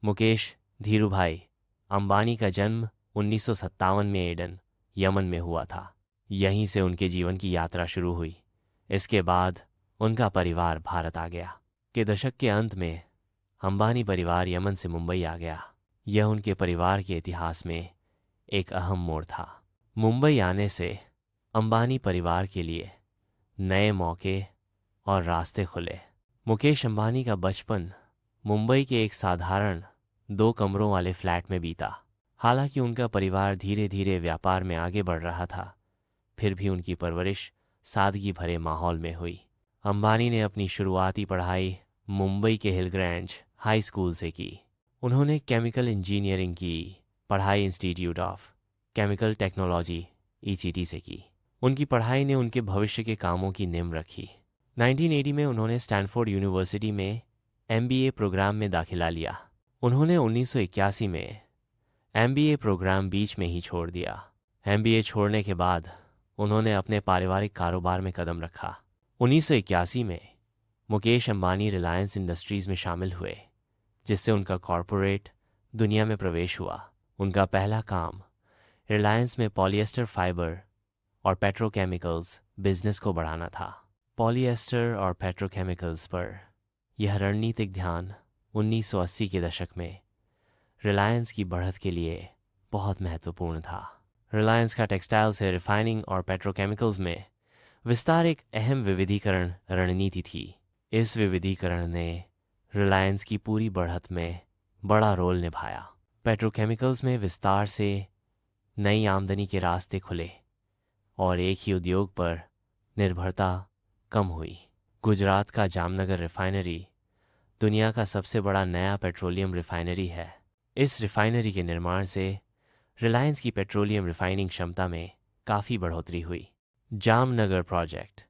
मुकेश धीरूभाई अंबानी का जन्म 1957 में एडन, यमन में हुआ था। यहीं से उनके जीवन की यात्रा शुरू हुई। इसके बाद उनका परिवार भारत आ गया। के दशक के अंत में अंबानी परिवार यमन से मुंबई आ गया। यह उनके परिवार के इतिहास में एक अहम मोड़ था। मुंबई आने से अंबानी परिवार के लिए नए मौके और रास्ते खुले। मुकेश अंबानी का बचपन मुंबई के एक साधारण 2 कमरों वाले फ्लैट में बीता। हालांकि उनका परिवार धीरे धीरे व्यापार में आगे बढ़ रहा था, फिर भी उनकी परवरिश सादगी भरे माहौल में हुई। अंबानी ने अपनी शुरुआती पढ़ाई मुंबई के हिलग्रैंज हाई स्कूल से की। उन्होंने केमिकल इंजीनियरिंग की पढ़ाई institute of chemical technology (ECT) से की। उनकी पढ़ाई ने उनके भविष्य के कामों की नींव रखी। 1980 में उन्होंने स्टैनफोर्ड यूनिवर्सिटी में MBA प्रोग्राम में दाखिला लिया। उन्होंने 1981 में MBA प्रोग्राम बीच में ही छोड़ दिया। MBA छोड़ने के बाद उन्होंने अपने पारिवारिक कारोबार में कदम रखा। 1981 में मुकेश अंबानी रिलायंस इंडस्ट्रीज़ में शामिल हुए, जिससे उनका कॉरपोरेट दुनिया में प्रवेश हुआ। उनका पहला काम रिलायंस में पॉलिएस्टर फाइबर और पेट्रोकेमिकल्स बिजनेस को बढ़ाना था। पॉलिएस्टर और पेट्रोकेमिकल्स पर यह रणनीतिक ध्यान 1980 के दशक में रिलायंस की बढ़त के लिए बहुत महत्वपूर्ण था। रिलायंस का टेक्सटाइल से रिफाइनिंग और पेट्रोकेमिकल्स में विस्तार एक अहम विविधीकरण रणनीति थी। इस विविधीकरण ने रिलायंस की पूरी बढ़त में बड़ा रोल निभाया। पेट्रोकेमिकल्स में विस्तार से नई आमदनी के रास्ते खुले और एक ही उद्योग पर निर्भरता कम हुई। गुजरात का जामनगर रिफाइनरी दुनिया का सबसे बड़ा नया पेट्रोलियम रिफाइनरी है। इस रिफाइनरी के निर्माण से रिलायंस की पेट्रोलियम रिफाइनिंग क्षमता में काफ़ी बढ़ोतरी हुई। जामनगर प्रोजेक्ट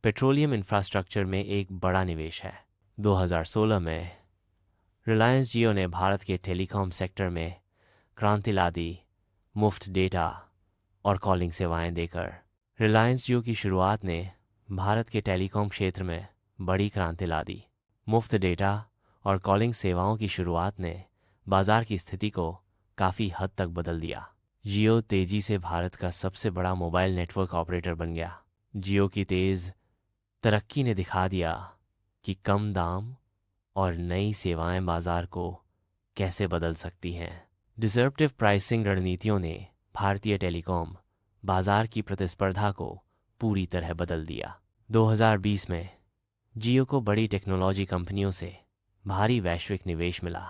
पेट्रोलियम इंफ्रास्ट्रक्चर में एक बड़ा निवेश है। 2016 में रिलायंस जियो ने भारत के टेलीकॉम सेक्टर में क्रांति ला दी। मुफ्त डेटा और कॉलिंग सेवाएं देकर रिलायंस जियो की शुरुआत ने भारत के टेलीकॉम क्षेत्र में बड़ी क्रांति ला दी। मुफ्त डेटा और कॉलिंग सेवाओं की शुरुआत ने बाजार की स्थिति को काफ़ी हद तक बदल दिया। जियो तेज़ी से भारत का सबसे बड़ा मोबाइल नेटवर्क ऑपरेटर बन गया। जियो की तेज़ तरक्की ने दिखा दिया कि कम दाम और नई सेवाएं बाजार को कैसे बदल सकती हैं। डिसरप्टिव प्राइसिंग रणनीतियों ने भारतीय टेलीकॉम बाजार की प्रतिस्पर्धा को पूरी तरह बदल दिया। 2020 में जियो को बड़ी टेक्नोलॉजी कंपनियों से भारी वैश्विक निवेश मिला।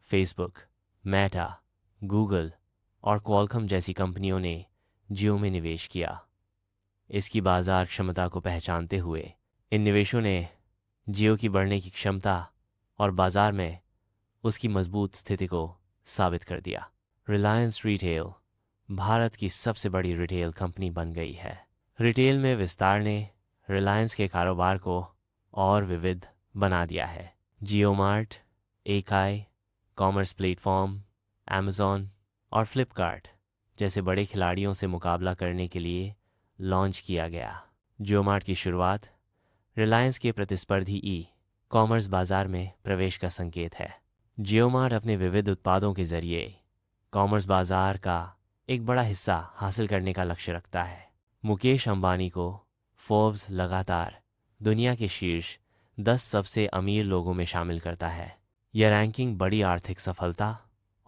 फेसबुक, मेटा, गूगल और क्वालकॉम जैसी कंपनियों ने जियो में निवेश किया। इसकी बाजार क्षमता को पहचानते हुए इन निवेशों ने जियो की बढ़ने की क्षमता और बाजार में उसकी मजबूत स्थिति को साबित कर दिया। रिलायंस रिटेल भारत की सबसे बड़ी रिटेल कंपनी बन गई है। रिटेल में विस्तार ने रिलायंस के कारोबार को और विविध बना दिया है। जियो मार्ट, एकाई, कॉमर्स प्लेटफॉर्म, अमेज़ॉन और फ्लिपकार्ट जैसे बड़े खिलाड़ियों से मुकाबला करने के लिए लॉन्च किया गया। जियो मार्ट की शुरुआत रिलायंस के प्रतिस्पर्धी कॉमर्स बाजार में प्रवेश का संकेत है। जियो मार्ट अपने विविध उत्पादों के जरिए कॉमर्स बाजार का एक बड़ा हिस्सा हासिल करने का लक्ष्य रखता है। मुकेश अंबानी को फोर्ब्स लगातार दुनिया के शीर्ष 10 सबसे अमीर लोगों में शामिल करता है। यह रैंकिंग बड़ी आर्थिक सफलता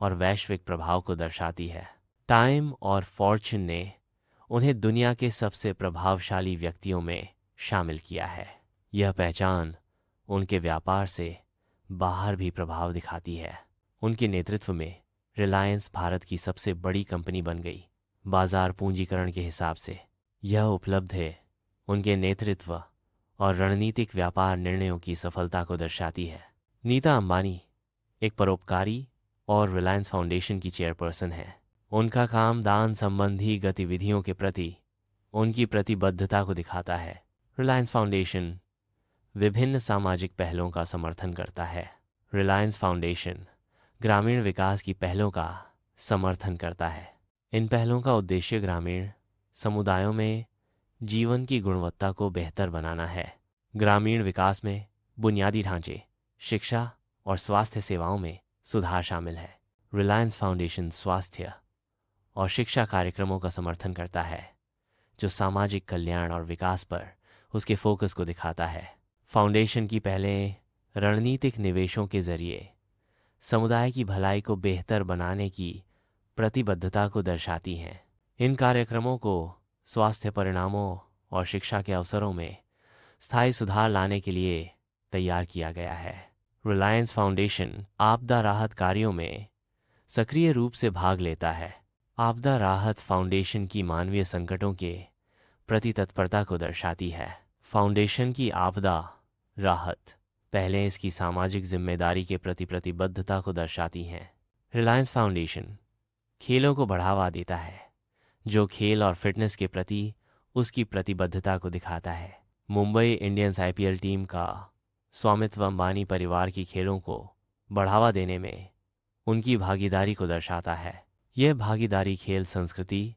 और वैश्विक प्रभाव को दर्शाती है। टाइम और फॉर्च्यून ने उन्हें दुनिया के सबसे प्रभावशाली व्यक्तियों में शामिल किया है। यह पहचान उनके व्यापार से बाहर भी प्रभाव दिखाती है। उनके नेतृत्व में रिलायंस भारत की सबसे बड़ी कंपनी बन गई। बाजार पूंजीकरण के हिसाब से यह उपलब्ध है उनके नेतृत्व और रणनीतिक व्यापार निर्णयों की सफलता को दर्शाती है। नीता अंबानी एक परोपकारी और रिलायंस फाउंडेशन की चेयरपर्सन है। उनका काम दान संबंधी गतिविधियों के प्रति उनकी प्रतिबद्धता को दिखाता है। रिलायंस फाउंडेशन विभिन्न सामाजिक पहलों का समर्थन करता है। रिलायंस फाउंडेशन ग्रामीण विकास की पहलों का समर्थन करता है। इन पहलों का उद्देश्य ग्रामीण समुदायों में जीवन की गुणवत्ता को बेहतर बनाना है। ग्रामीण विकास में बुनियादी ढांचे, शिक्षा और स्वास्थ्य सेवाओं में सुधार शामिल है। रिलायंस फाउंडेशन स्वास्थ्य और शिक्षा कार्यक्रमों का समर्थन करता है, जो सामाजिक कल्याण और विकास पर उसके फोकस को दिखाता है। फाउंडेशन की पहले रणनीतिक निवेशों के जरिए समुदाय की भलाई को बेहतर बनाने की प्रतिबद्धता को दर्शाती हैं। इन कार्यक्रमों को स्वास्थ्य परिणामों और शिक्षा के अवसरों में स्थायी सुधार लाने के लिए तैयार किया गया है। रिलायंस फाउंडेशन आपदा राहत कार्यों में सक्रिय रूप से भाग लेता है। आपदा राहत फाउंडेशन की मानवीय संकटों के प्रति तत्परता को दर्शाती है। फाउंडेशन की आपदा राहत पहले इसकी सामाजिक जिम्मेदारी के प्रति प्रतिबद्धता को दर्शाती हैं। रिलायंस फाउंडेशन खेलों को बढ़ावा देता है, जो खेल और फिटनेस के प्रति उसकी प्रतिबद्धता को दिखाता है। मुंबई इंडियंस आईपीएल टीम का स्वामित्व अंबानी परिवार की खेलों को बढ़ावा देने में उनकी भागीदारी को दर्शाता है। यह भागीदारी खेल संस्कृति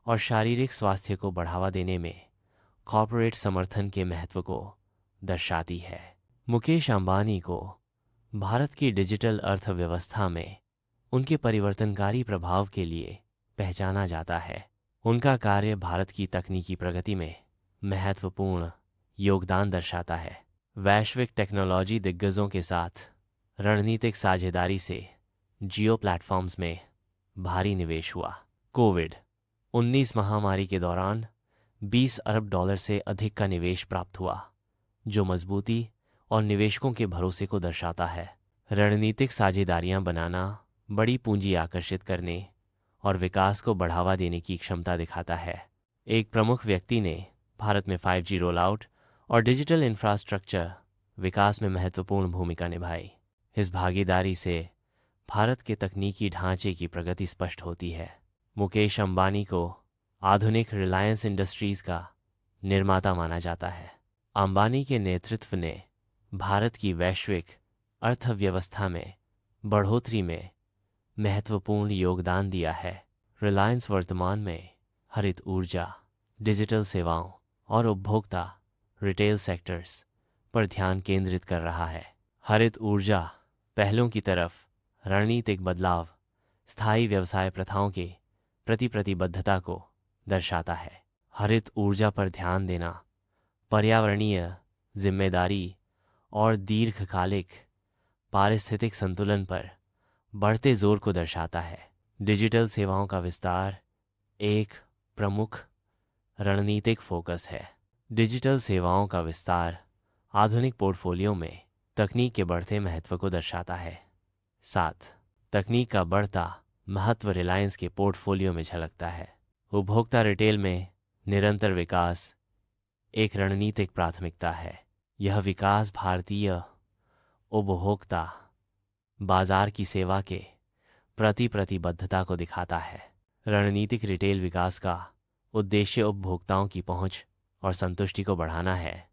और शारीरिक स्वास्थ्य को बढ़ावा देने में कॉर्पोरेट समर्थन के महत्व को दर्शाती है। मुकेश अंबानी को भारत की डिजिटल अर्थव्यवस्था में उनके परिवर्तनकारी प्रभाव के लिए पहचाना जाता है। उनका कार्य भारत की तकनीकी प्रगति में महत्वपूर्ण योगदान दर्शाता है। वैश्विक टेक्नोलॉजी दिग्गजों के साथ रणनीतिक साझेदारी से जियो प्लेटफॉर्म्स में भारी निवेश हुआ। कोविड-19 महामारी के दौरान $20 अरब से अधिक का निवेश प्राप्त हुआ, जो मजबूती और निवेशकों के भरोसे को दर्शाता है। रणनीतिक साझेदारियां बनाना बड़ी पूंजी आकर्षित करने और विकास को बढ़ावा देने की क्षमता दिखाता है। एक प्रमुख व्यक्ति ने भारत में 5G रोल आउट और डिजिटल इंफ्रास्ट्रक्चर विकास में महत्वपूर्ण भूमिका निभाई। इस भागीदारी से भारत के तकनीकी ढांचे की प्रगति स्पष्ट होती है। मुकेश अंबानी को आधुनिक रिलायंस इंडस्ट्रीज का निर्माता माना जाता है। अंबानी के नेतृत्व ने भारत की वैश्विक अर्थव्यवस्था में बढ़ोतरी में महत्वपूर्ण योगदान दिया है। रिलायंस वर्तमान में हरित ऊर्जा, डिजिटल सेवाओं और उपभोक्ता रिटेल सेक्टर्स पर ध्यान केंद्रित कर रहा है। हरित ऊर्जा पहलों की तरफ रणनीतिक बदलाव स्थायी व्यवसाय प्रथाओं के प्रति प्रतिबद्धता को दर्शाता है। हरित ऊर्जा पर ध्यान देना पर्यावरणीय जिम्मेदारी और दीर्घकालिक पारिस्थितिक संतुलन पर बढ़ते जोर को दर्शाता है। डिजिटल सेवाओं का विस्तार एक प्रमुख रणनीतिक फोकस है। डिजिटल सेवाओं का विस्तार आधुनिक पोर्टफोलियो में तकनीक के बढ़ते महत्व को दर्शाता है। 7. तकनीक का बढ़ता महत्व रिलायंस के पोर्टफोलियो में झलकता है। उपभोक्ता रिटेल में निरंतर विकास एक रणनीतिक प्राथमिकता है। यह विकास भारतीय उपभोक्ता बाजार की सेवा के प्रति प्रतिबद्धता को दिखाता है। रणनीतिक रिटेल विकास का उद्देश्य उपभोक्ताओं की पहुंच और संतुष्टि को बढ़ाना है,